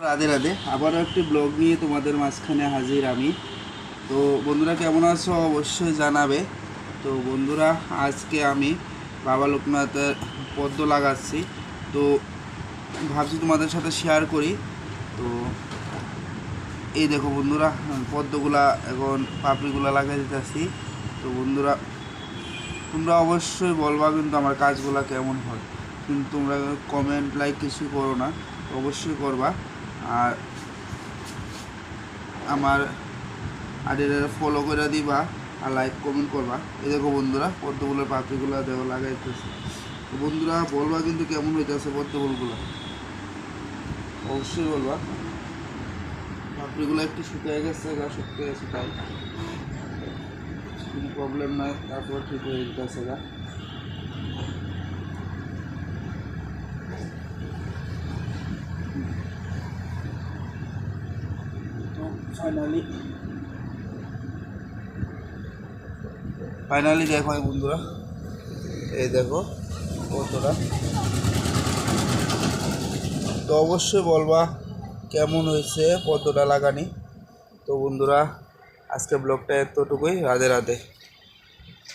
রাধে রাধে, আবারও একটি ব্লগ নিয়ে তোমাদের মাঝখানে হাজির আমি। তো বন্ধুরা কেমন আছো অবশ্যই জানাবে। তো বন্ধুরা আজকে আমি বাবা লোকনাথের পদ্ম লাগাচ্ছি। তো ভাবছি তোমাদের সাথে শেয়ার করি। তো এই দেখো বন্ধুরা, পদ্মগুলা এখন পাপড়িগুলা লাগাই দিতেছি। তো বন্ধুরা তোমরা অবশ্যই বলবা কিন্তু আমার কাজগুলা কেমন হয়, কিন্তু তোমরা কমেন্ট লাইক কিছু করো না, অবশ্যই করবা। আর আমার আইডিটা ফলো করে দিবা আর লাইক কমেন্ট করবা। এই দেখো বন্ধুরা পদ্মগুলোর পাপড়িগুলো দেখো লাগাইতেছে। তো বন্ধুরা বলবা কিন্তু কেমন হইতেছে পদ্মগুলো, অবশ্যই বলবা। পাপড়িগুলো একটু শুকিয়ে গেছে, গা শুকিয়ে গেছে, তাই কোনো প্রবলেম নাই, তারপর ঠিক হয়ে যেতেছে গা। তো ফাইনালি দেখো এই বন্ধুরা, এই দেখো কতটা। তো অবশ্যই বলবা কেমন হয়েছে পদ্মটা লাগানি। তো বন্ধুরা আজকে ব্লগটা এতটুকুই। রাধে রাধে।